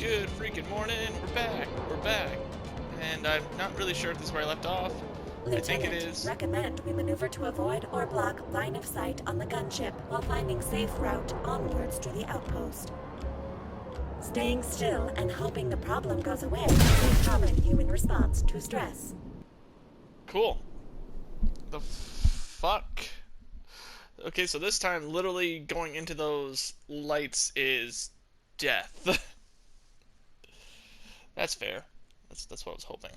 Good freaking morning. We're back. We're back. And I'm not really sure if this is where I left off. I think it is. Recommend we maneuver to avoid or block line of sight on the gunship while finding safe route onwards to the outpost. Staying still and hoping the problem goes away is a common human response to stress. Cool. The fuck? Okay, so this time literally going into those lights is death. That's fair. That's what I was hoping.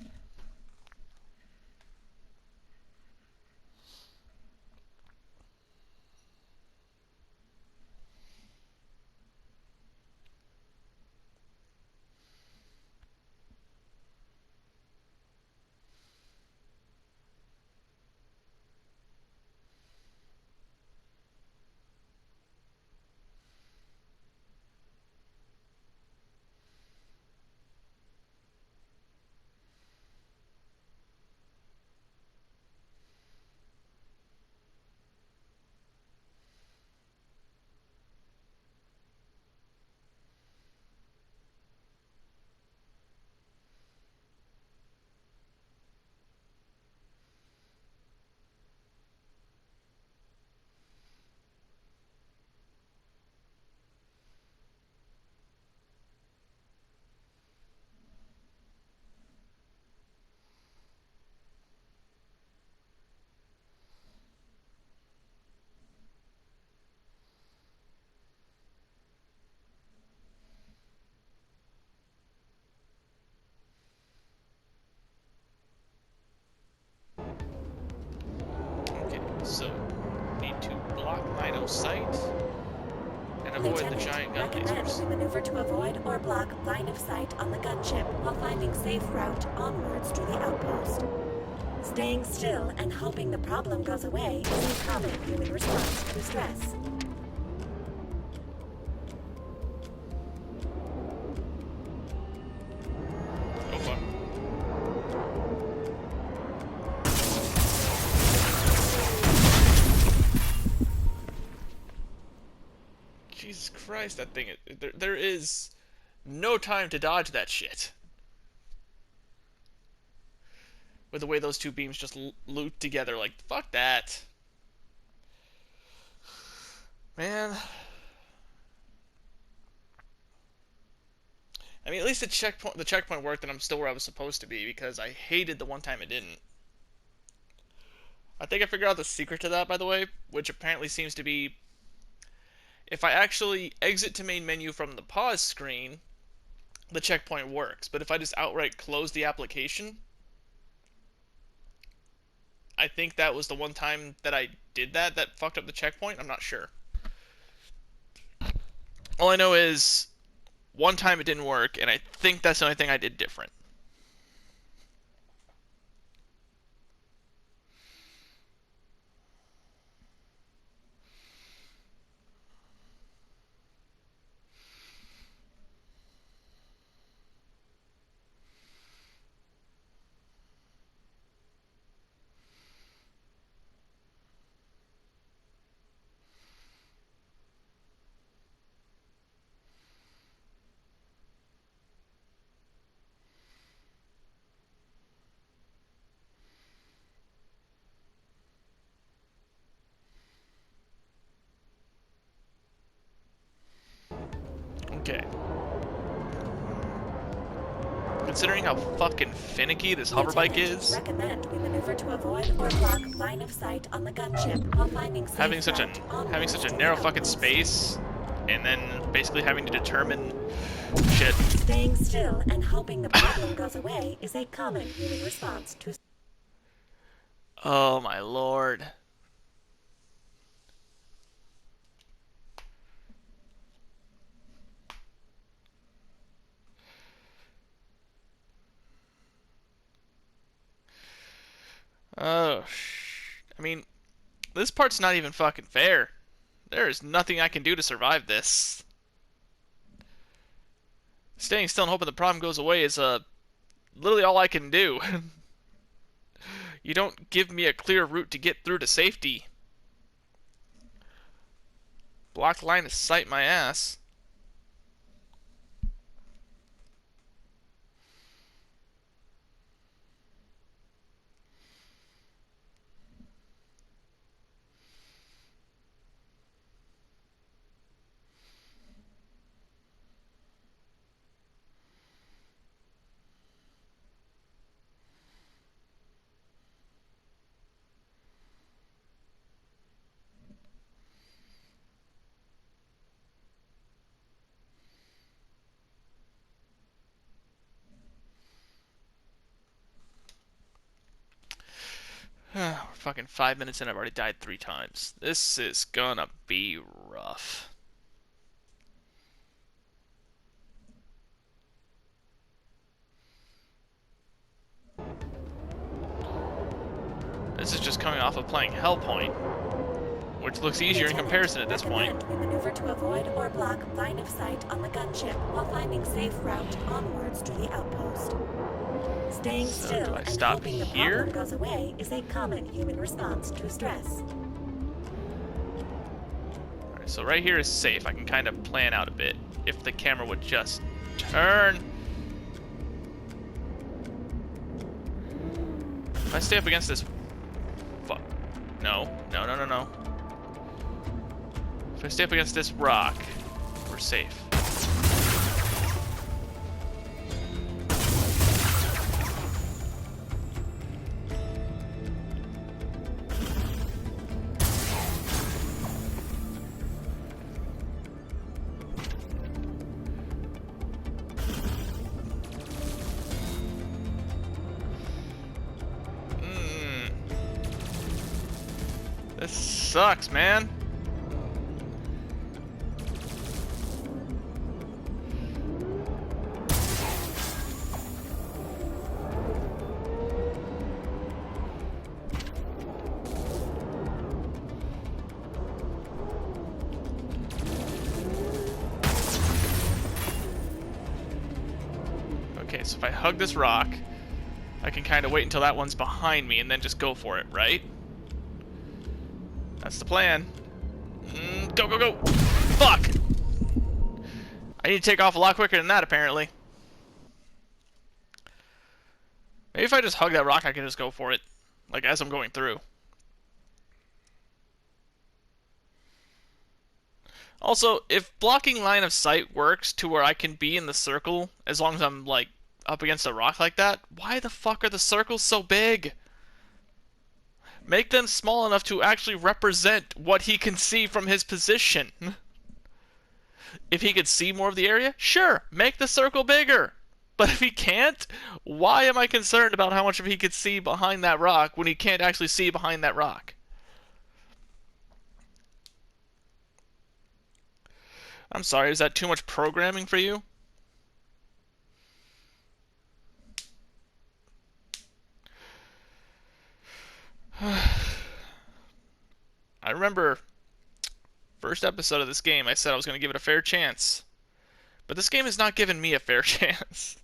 Okay, so need to block line of sight and avoid the giant gun lasers. We maneuver to avoid or block line of sight on the gunship while finding safe route onwards to the outpost. Staying still and hoping the problem goes away is a common human response to stress. Oh fuck. Jesus Christ, that thing, there is no time to dodge that shit. With the way those two beams just loop together, like, fuck that. Man. I mean, at least the checkpoint worked and I'm still where I was supposed to be, because I hated the one time it didn't. I think I figured out the secret to that, by the way, which apparently seems to be if I actually exit to main menu from the pause screen, the checkpoint works. But if I just outright close the application, I think that was the one time that I did that fucked up the checkpoint. I'm not sure. All I know is one time it didn't work, and I think that's the only thing I did different. Okay. Considering how fucking finicky this hoverbike is, Recommend we maneuver to avoid or block line of sight on the gunship while finding safe having such a narrow fucking space, and then basically having to determine shit. Staying still and hoping the problem goes away is a common human response to. Oh my lord. Oh, I mean, this part's not even fucking fair. There is nothing I can do to survive this. Staying still and hoping the problem goes away is literally all I can do. You don't give me a clear route to get through to safety. Block line of sight my ass. We're fucking 5 minutes in, I've already died 3 times. This is gonna be rough. This is just coming off of playing Hellpoint, which looks easier in comparison at this point. We maneuver to avoid or block line of sight on the gunship while finding safe route onwards to the outpost. Staying So still do I and stop hoping the here? problem goes away is a common human response to stress. Alright, so right here is safe. I can kind of plan out a bit if the camera would just turn. If I stay up against this... Fuck. No. No, no, no, no. If I stay up against this rock, we're safe. This sucks, man. Okay, so if I hug this rock, I can kind of wait until that one's behind me and then just go for it, right? That's the plan. Go, go, go! Fuck! I need to take off a lot quicker than that, apparently. Maybe if I just hug that rock, I can just go for it. Like, as I'm going through. Also, if blocking line of sight works to where I can be in the circle, as long as I'm, like, up against a rock like that, why the fuck are the circles so big? Make them small enough to actually represent what he can see from his position. If he could see more of the area, sure, make the circle bigger. But if he can't, why am I concerned about how much of he could see behind that rock when he can't actually see behind that rock? I'm sorry, is that too much programming for you? I remember first episode of this game, I said I was going to give it a fair chance. But this game has not given me a fair chance.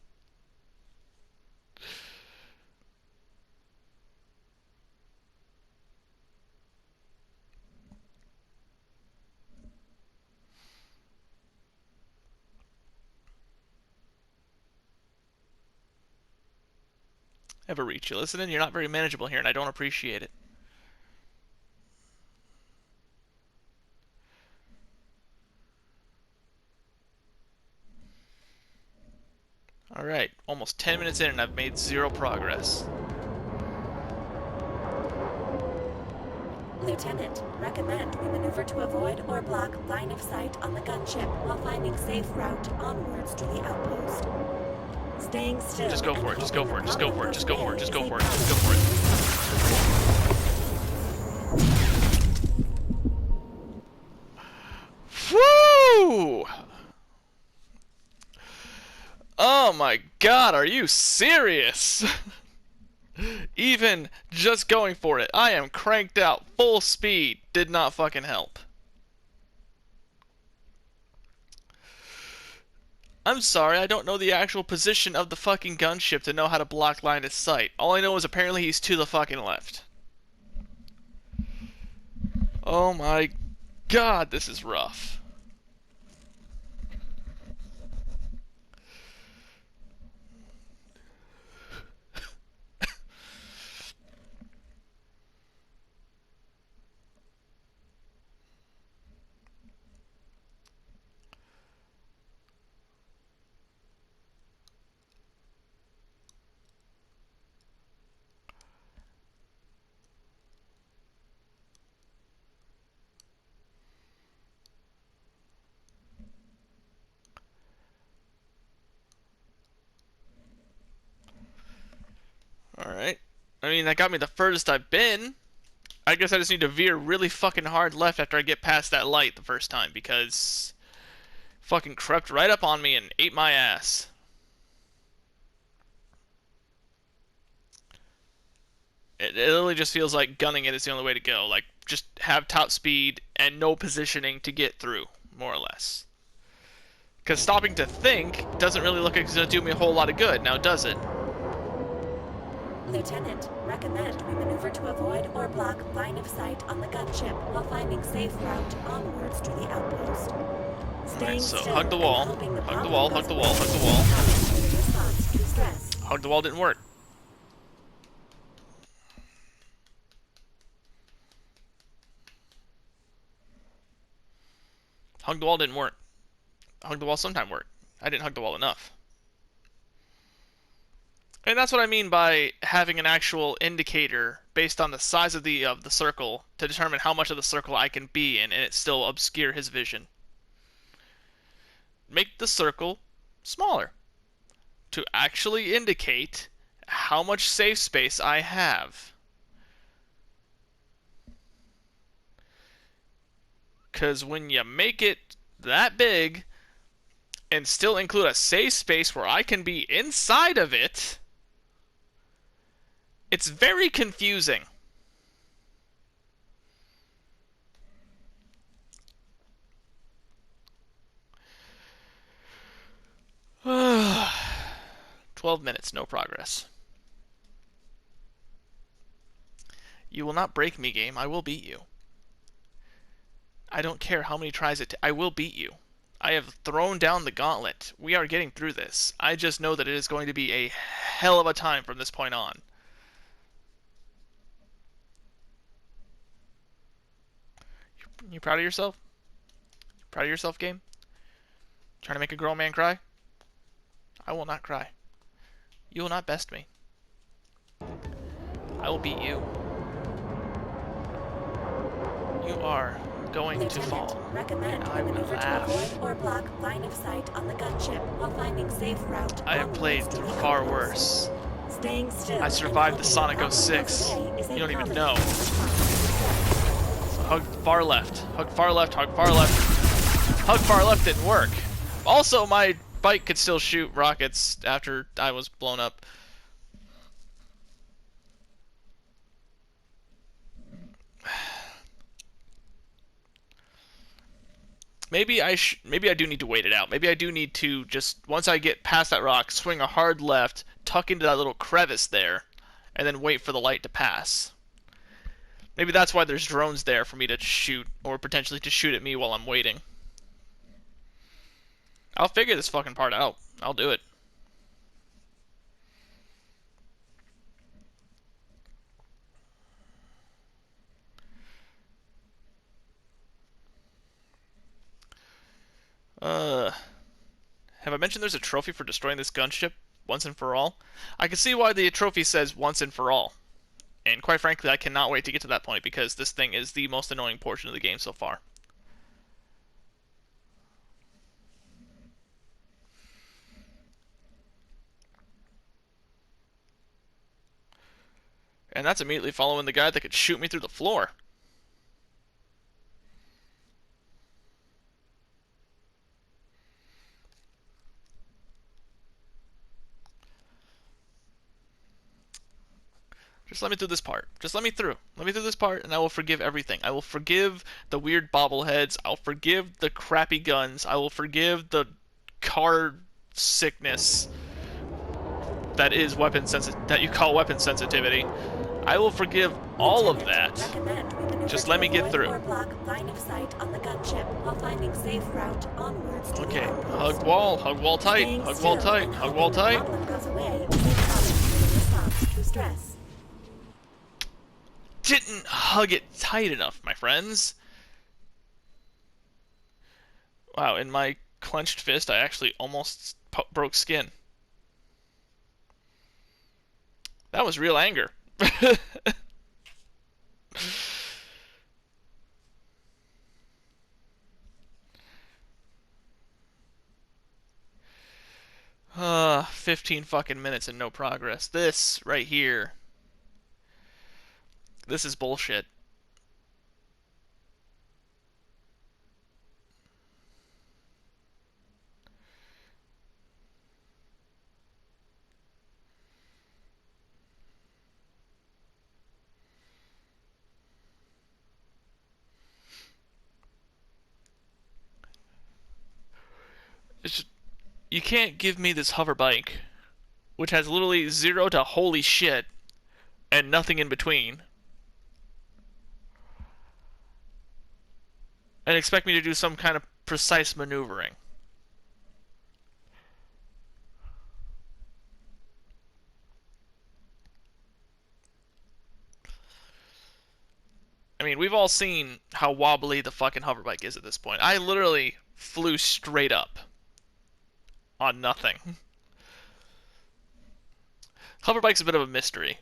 Everreach, you listening? You're not very manageable here, and I don't appreciate it. Alright, almost 10 minutes in and I've made 0 progress. Lieutenant, recommend we maneuver to avoid or block line of sight on the gunship while finding safe route onwards to the outpost. Staying still. Just go for it, just go for it, just go for it, just go for it, just go for it, just go for it. Woo! Oh my god, are you serious? Even just going for it, I am cranked out, full speed, did not fucking help. I'm sorry, I don't know the actual position of the fucking gunship to know how to block line of sight. All I know is apparently he's to the fucking left. Oh my god, this is rough. I mean, that got me the furthest I've been. I guess I just need to veer really fucking hard left after I get past that light the first time, because fucking crept right up on me and ate my ass. It literally just feels like gunning it is the only way to go. Like, just have top speed and no positioning to get through, more or less. Because stopping to think doesn't really look like it's going to do me a whole lot of good, now does it? Lieutenant, recommend we maneuver to avoid or block line of sight on the gunship while finding safe route onwards to the outpost. Alright, so hug the wall. Hug the wall, hug the wall, hug the wall. Hug the wall didn't work. Hug the wall didn't work. Hug the wall sometime worked. I didn't hug the wall enough. And that's what I mean by having an actual indicator based on the size of the circle to determine how much of the circle I can be in and it still obscure his vision. Make the circle smaller to actually indicate how much safe space I have. Because when you make it that big and still include a safe space where I can be inside of it, it's very confusing. "12 minutes, no progress. You will not break me, game. I will beat you. I don't care how many tries I will beat you. I have thrown down the gauntlet. We are getting through this. I just know that it is going to be a hell of a time from this point on." You proud of yourself? Proud of yourself, game? Trying to make a grown man cry? I will not cry. You will not best me. I will beat you. You are going to fall. And I will laugh. Or block line of sight on the gunship while finding safe route. I have played far worse. Staying still. I survived the Sonic 06. You don't even know. So hug far left. Hug far left. Hug far left. Hug far left didn't work. Also, my bike could still shoot rockets after I was blown up. Maybe I do need to wait it out. Maybe I do need to just, once I get past that rock, swing a hard left, tuck into that little crevice there, and then wait for the light to pass. Maybe that's why there's drones there for me to shoot, or potentially to shoot at me while I'm waiting. I'll figure this fucking part out. I'll do it. Have I mentioned there's a trophy for destroying this gunship once and for all? I can see why the trophy says once and for all. And quite frankly, I cannot wait to get to that point because this thing is the most annoying portion of the game so far. And that's immediately following the guy that could shoot me through the floor. Just let me through this part. Just let me through. Let me through this part, and I will forgive everything. I will forgive the weird bobbleheads. I'll forgive the crappy guns. I will forgive the car sickness that is that you call weapon sensitivity. I will forgive all of that. Just let me get through. Okay, hug wall tight, hug wall tight, hug wall tight. Didn't hug it tight enough, my friends. Wow, in my clenched fist, I actually almost broke skin. That was real anger. 15 fucking minutes and no progress. This right here This is bullshit. It's just, you can't give me this hover bike, which has literally 0 to holy shit, and nothing in between, and expect me to do some kind of precise maneuvering. I mean, we've all seen how wobbly the fucking hover bike is at this point. I literally flew straight up on nothing. Hover bike's a bit of a mystery.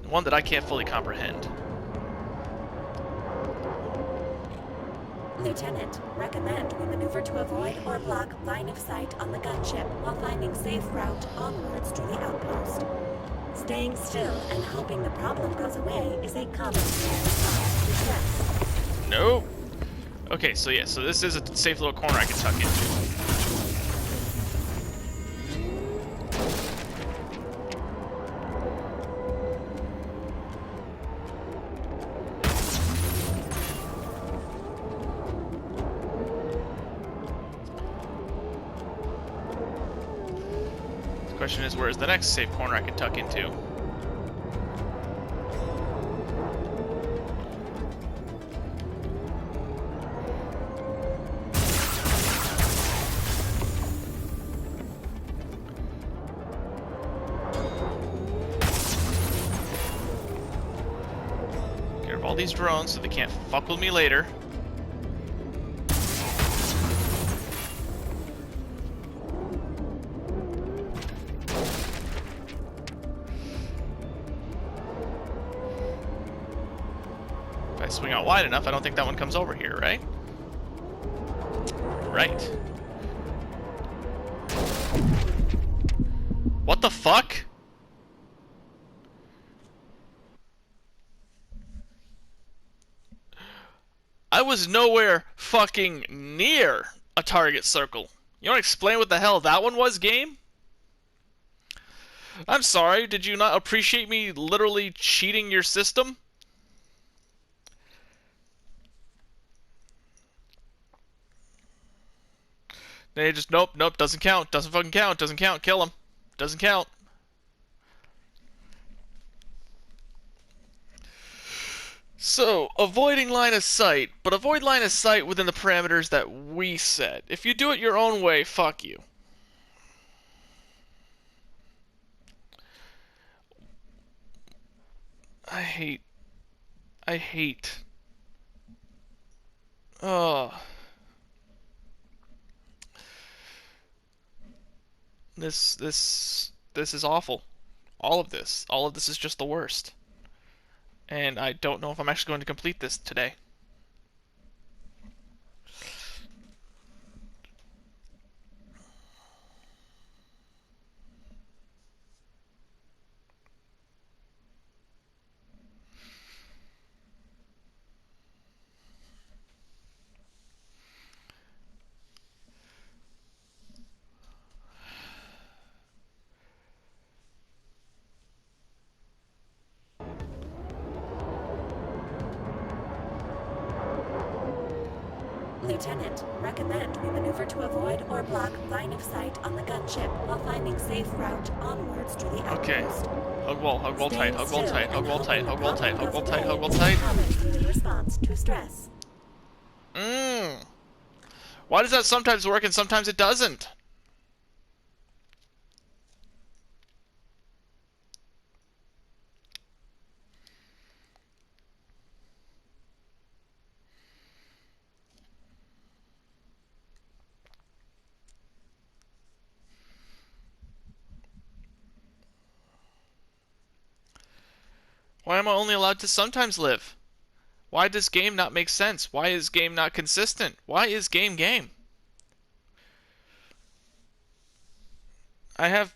One that I can't fully comprehend. Lieutenant, recommend we maneuver to avoid or block line of sight on the gunship while finding safe route onwards to the outpost. Staying still and hoping the problem goes away is a common response to stress. Nope. Okay, so yeah, so this is a safe little corner I can tuck into. The question is, where's the next safe corner I can tuck into? Get rid of all these drones so they can't fuck with me later. If I swing out wide enough, I don't think that one comes over here, right? Right. What the fuck? I was nowhere fucking near a target circle. You want to explain what the hell that one was, game? I'm sorry, did you not appreciate me literally cheating your system? They just, nope, doesn't count, doesn't fucking count, doesn't count, kill him. Doesn't count. So, avoiding line of sight, but avoid line of sight within the parameters that we set. If you do it your own way, fuck you. I hate. Oh. This is awful. All of this is just the worst. And I don't know if I'm actually going to complete this today. Lieutenant, recommend we maneuver to avoid or block line of sight on the gunship while finding safe route onwards to the outpost. Okay. Hug wall tight, hug wall tight, hug wall tight, hug wall tight, hug wall tight, hug wall tight. Common human response to stress. Why does that sometimes work and sometimes it doesn't? Why am I only allowed to sometimes live? Why does game not make sense? Why is game not consistent? Why is game game? I have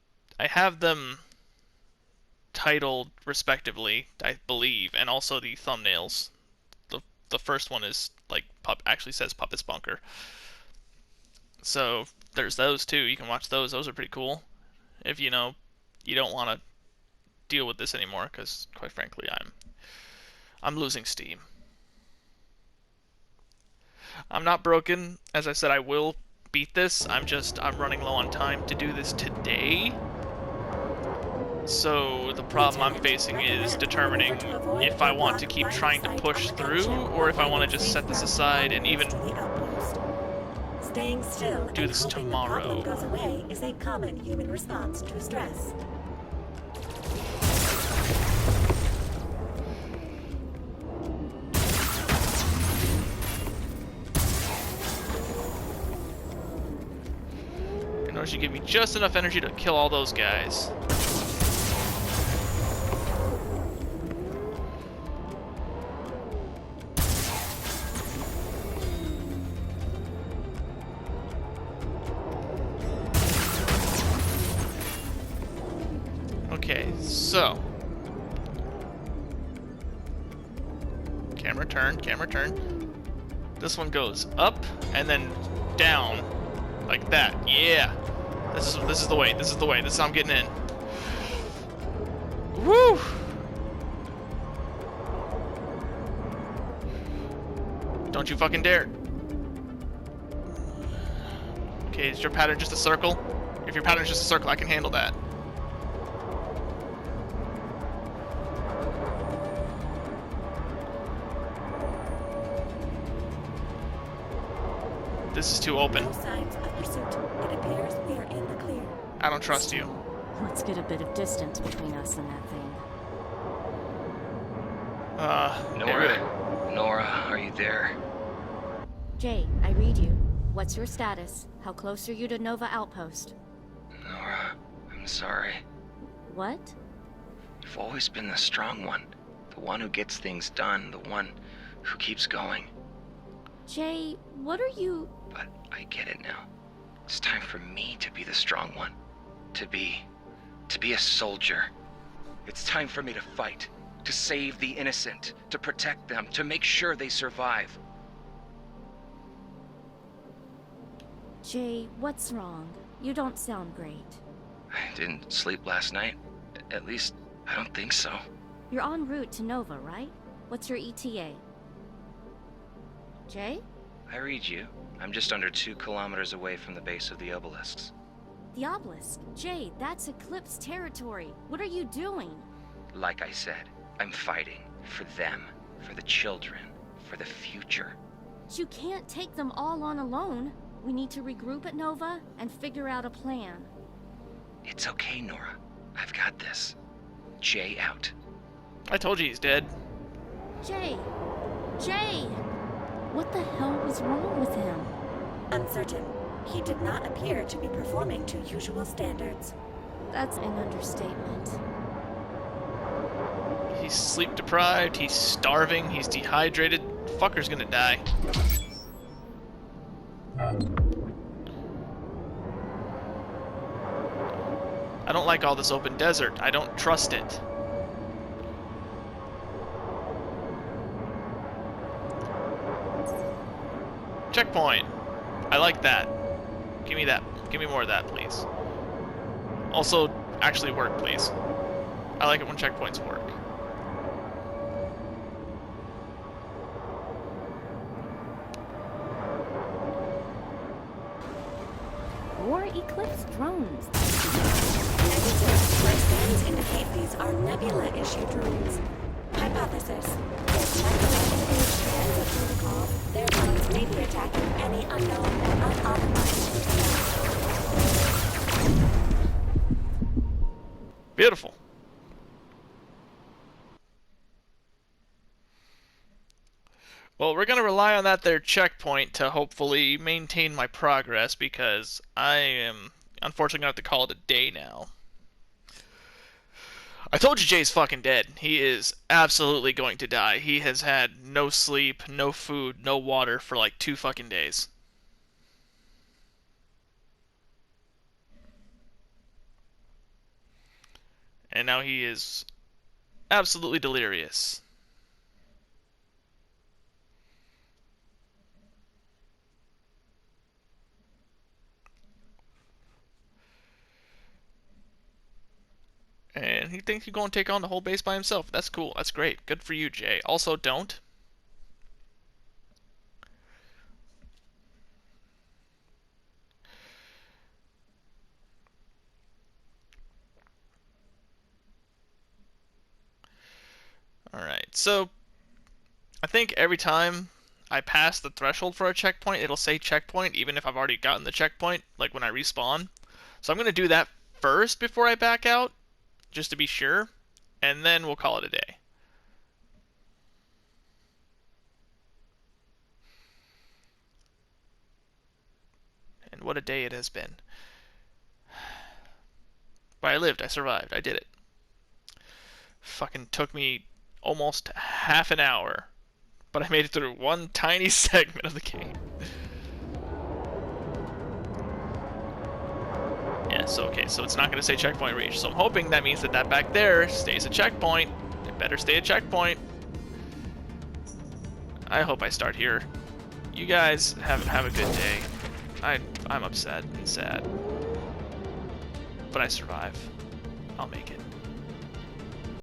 I have them titled respectively, I believe, and also the thumbnails. The first one is like actually says Puppet's Bunker. So there's those too. You can watch those. Those are pretty cool. If you don't want to deal with this anymore, because quite frankly, I'm losing steam. I'm not broken. As I said, I will beat this. I'm running low on time to do this today. So the problem I'm facing is determining if I want to keep trying to push through, or if I want to just set this aside and even Staying still do this and hoping tomorrow. the problem goes away is a common human response to stress. In order to give me just enough energy to kill all those guys. Okay, so camera turn. This one goes up and then down like that. Yeah. This is the way. This is how I'm getting in. Woo! Don't you fucking dare. Okay, is your pattern just a circle? If your pattern's just a circle, I can handle that. This is too open. No signs of pursuit. It appears we are in the clear. I don't trust you. Let's get a bit of distance between us and that thing. Nora, are you there? Jay, I read you. What's your status? How close are you to Nova Outpost? Nora, I'm sorry. What? You've always been the strong one. The one who gets things done. The one who keeps going. Jay, what are you... But I get it now. It's time for me to be the strong one. To be a soldier. It's time for me to fight. To save the innocent. To protect them. To make sure they survive. Jay, what's wrong? You don't sound great. I didn't sleep last night. At least, I don't think so. You're en route to Nova, right? What's your ETA? Jay? I read you. I'm just under 2 kilometers away from the base of the obelisks. The obelisk. Jay, that's Eclipse territory. What are you doing? Like I said, I'm fighting. For them. For the children. For the future. You can't take them all on alone. We need to regroup at Nova and figure out a plan. It's okay, Nora. I've got this. Jay out. I told you he's dead. Jay! Jay! What the hell was wrong with him? Uncertain. He did not appear to be performing to usual standards. That's an understatement. He's sleep deprived, he's starving, he's dehydrated. Fucker's gonna die. I don't like all this open desert. I don't trust it. Checkpoint. I like that. Give me that. Give me more of that, please. Also, actually work, please. I like it when checkpoints work. Or Eclipse drones. Negative. My scans indicate these are Nebula-issue drones. Hypothesis. If Nebula transit protocol, their drones may be attacking any unknown or unauthorized personnel. Beautiful. Well, we're going to rely on that there checkpoint to hopefully maintain my progress, because I am unfortunately going to have to call it a day now. I told you Jay's fucking dead. He is absolutely going to die. He has had no sleep, no food, no water for like 2 fucking days. And now he is absolutely delirious. And he thinks he's going to take on the whole base by himself. That's cool. That's great. Good for you, Jay. Also, don't. Alright, so I think every time I pass the threshold for a checkpoint, it'll say checkpoint, even if I've already gotten the checkpoint, like when I respawn. So I'm going to do that first before I back out, just to be sure, and then we'll call it a day. And what a day it has been. But I lived, I survived, I did it. Fucking took me almost half an hour, but I made it through one tiny segment of the game. Yeah, so okay, so it's not going to say checkpoint reached. So I'm hoping that means that back there stays a checkpoint. It better stay a checkpoint. I hope I start here. You guys have a good day. I'm upset and sad. But I survive. I'll make it.